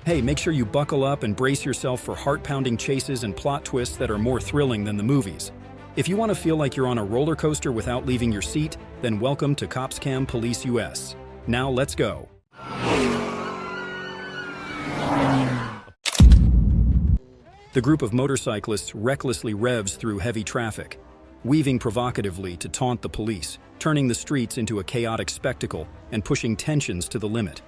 Hey, make sure you buckle up and brace yourself for heart-pounding chases and plot twists that are more thrilling than the movies. If you want to feel like you're on a roller coaster without leaving your seat, then welcome to COPSCAM Police US. Now let's go. The group of motorcyclists recklessly revs through heavy traffic, weaving provocatively to taunt the police, turning the streets into a chaotic spectacle and pushing tensions to the limit.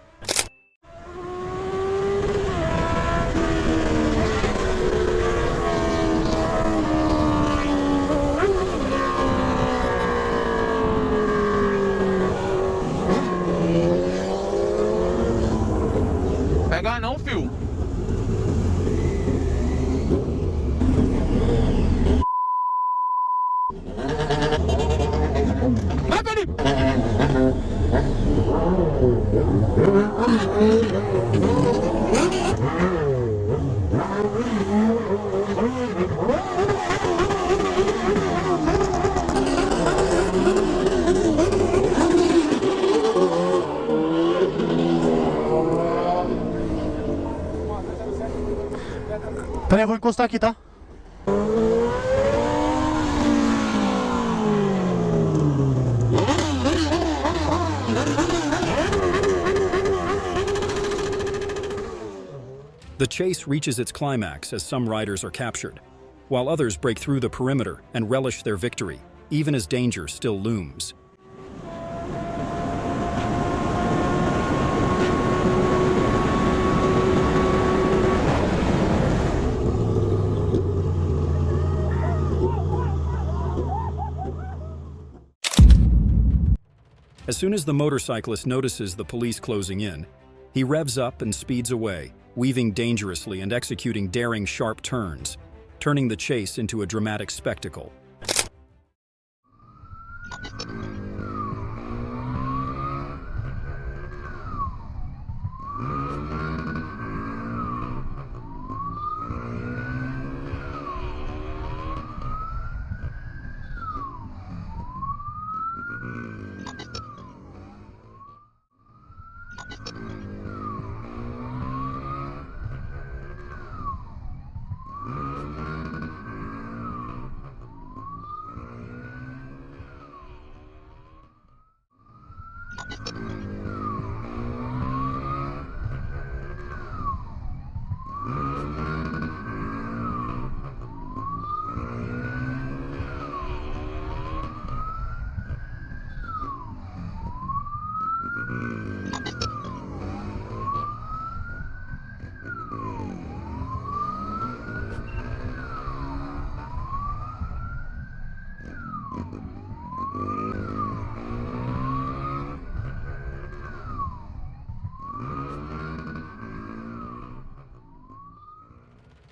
Pegar não, fio. Vai, Felipe! Peraí, eu vou encostar aqui, tá? The chase reaches its climax as some riders are captured, while others break through the perimeter and relish their victory, even as danger still looms. As soon as the motorcyclist notices the police closing in, he revs up and speeds away, weaving dangerously and executing daring sharp turns, turning the chase into a dramatic spectacle.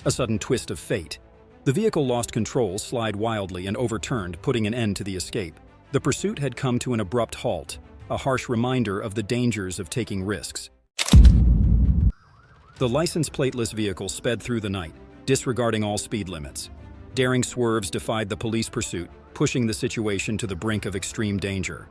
A sudden twist of fate. The vehicle lost control, slid wildly, and overturned, putting an end to the escape. The pursuit had come to an abrupt halt, a harsh reminder of the dangers of taking risks. The license plateless vehicle sped through the night, disregarding all speed limits. Daring swerves defied the police pursuit, pushing the situation to the brink of extreme danger.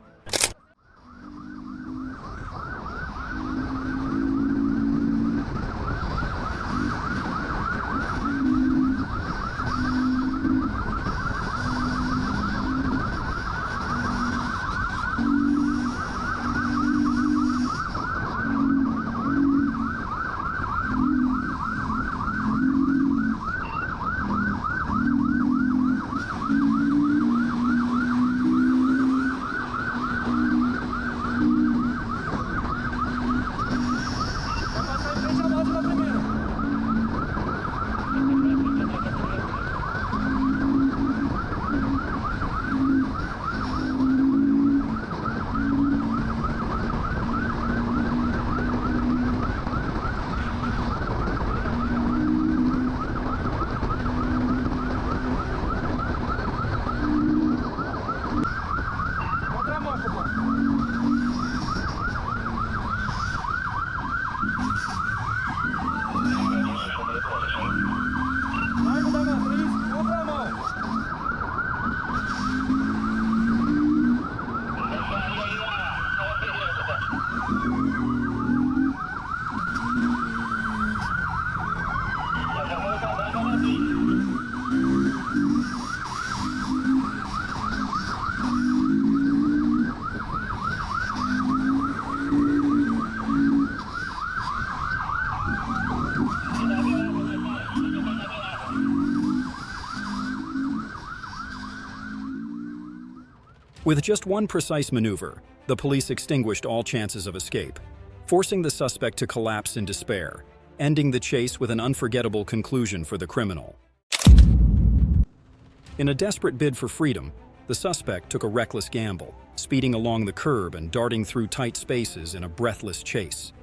With just one precise maneuver, the police extinguished all chances of escape, forcing the suspect to collapse in despair, ending the chase with an unforgettable conclusion for the criminal. In a desperate bid for freedom, the suspect took a reckless gamble, speeding along the curb and darting through tight spaces in a breathless chase.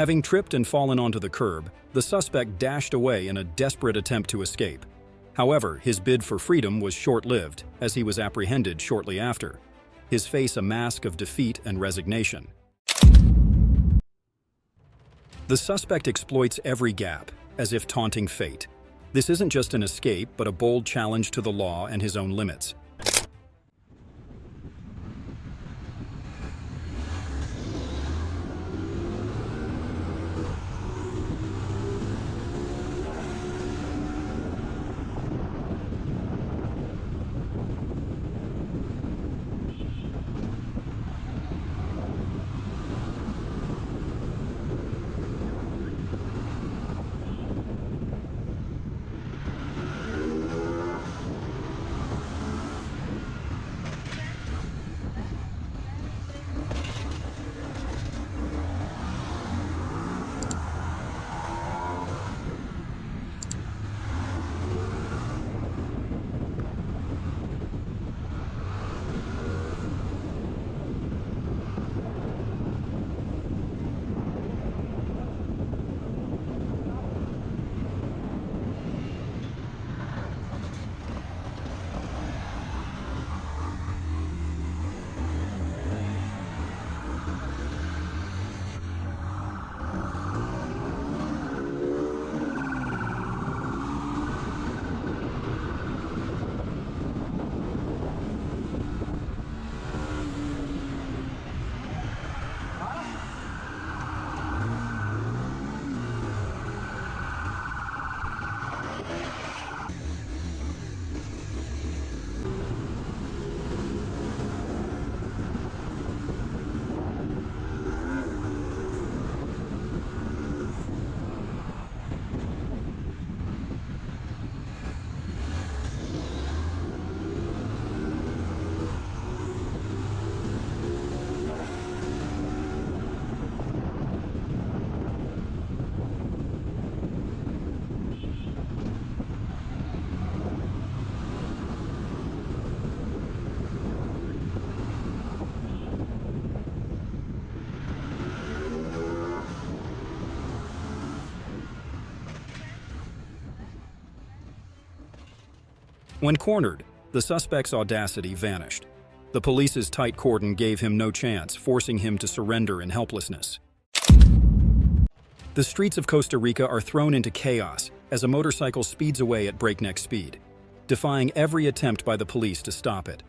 Having tripped and fallen onto the curb, the suspect dashed away in a desperate attempt to escape. However, his bid for freedom was short-lived, as he was apprehended shortly after, his face a mask of defeat and resignation. The suspect exploits every gap, as if taunting fate. This isn't just an escape, but a bold challenge to the law and his own limits. When cornered, the suspect's audacity vanished. The police's tight cordon gave him no chance, forcing him to surrender in helplessness. The streets of Costa Rica are thrown into chaos as a motorcycle speeds away at breakneck speed, defying every attempt by the police to stop it.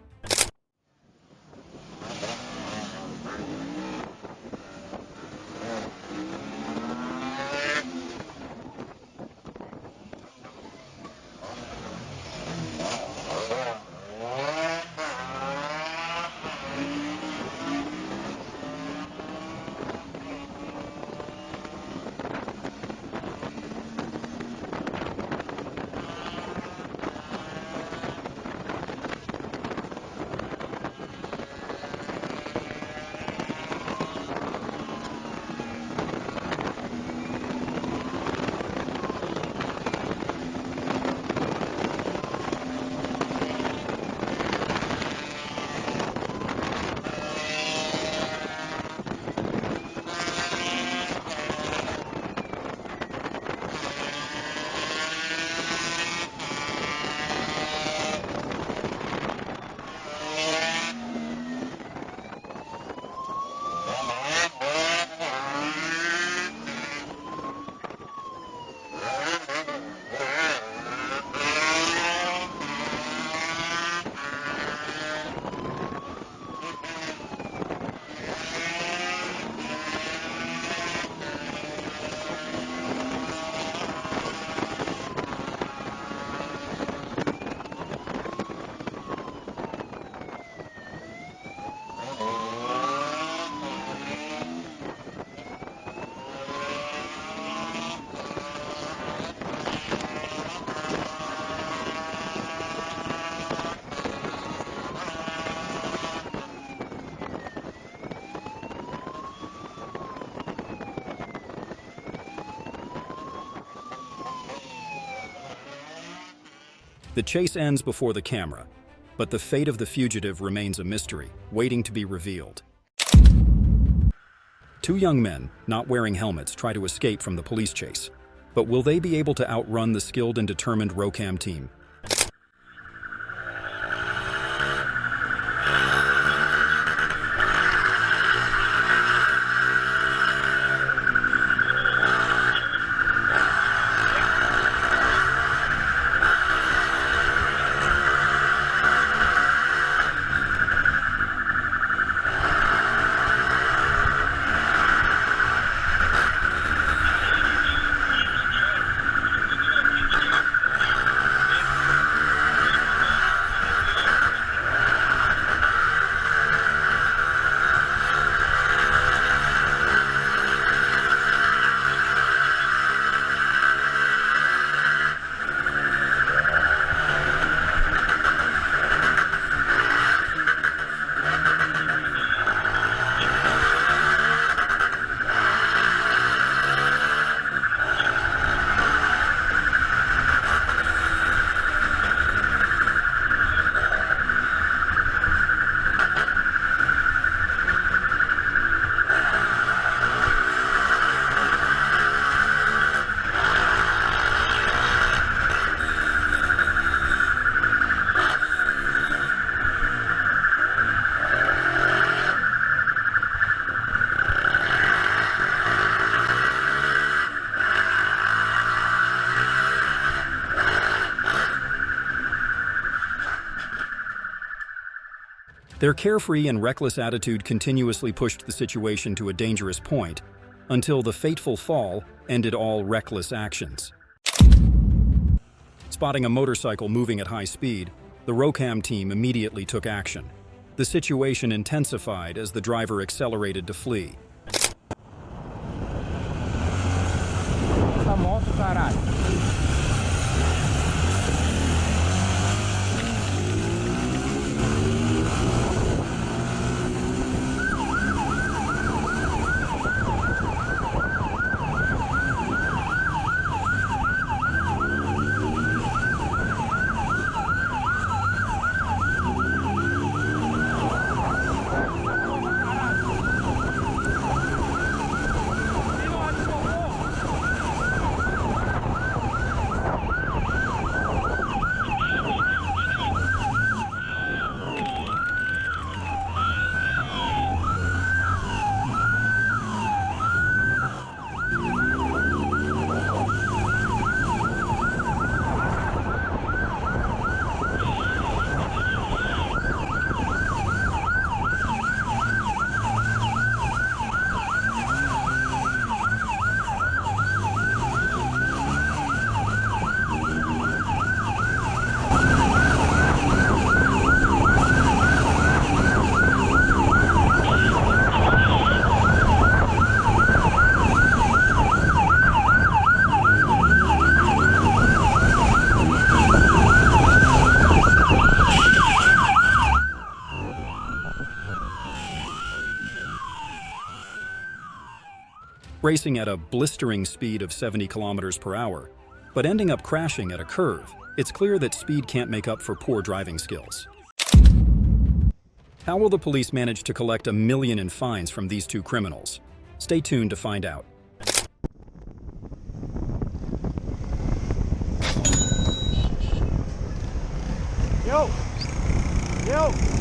The chase ends before the camera, but the fate of the fugitive remains a mystery, waiting to be revealed. Two young men, not wearing helmets, try to escape from the police chase. But will they be able to outrun the skilled and determined RoCam team? Their carefree and reckless attitude continuously pushed the situation to a dangerous point, until the fateful fall ended all reckless actions. Spotting a motorcycle moving at high speed, the RoCam team immediately took action. The situation intensified as the driver accelerated to flee. Essa moto, caralho. Racing at a blistering speed of 70 kilometers per hour, but ending up crashing at a curve, it's clear that speed can't make up for poor driving skills. How will the police manage to collect $1 million in fines from these two criminals? Stay tuned to find out. Yo! Yo!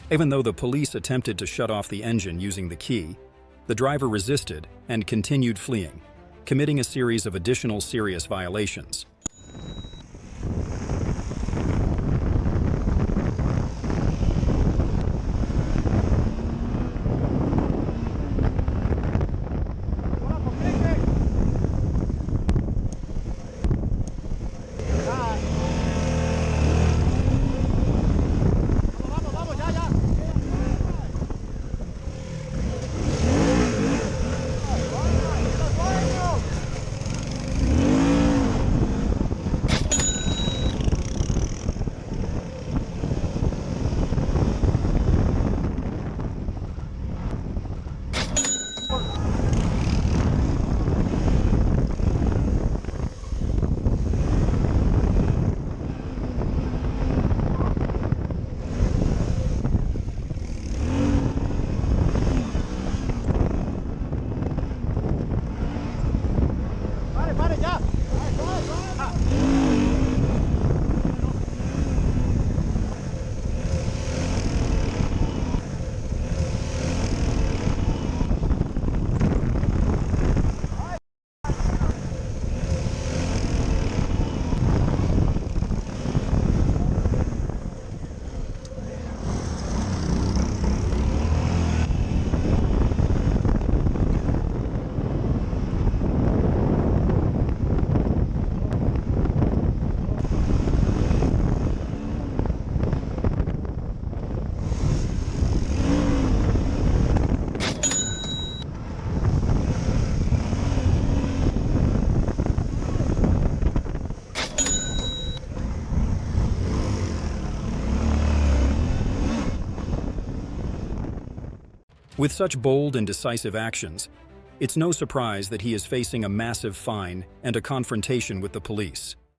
Even though the police attempted to shut off the engine using the key, the driver resisted and continued fleeing, committing a series of additional serious violations. Pare ya. With such bold and decisive actions, it's no surprise that he is facing a massive fine and a confrontation with the police.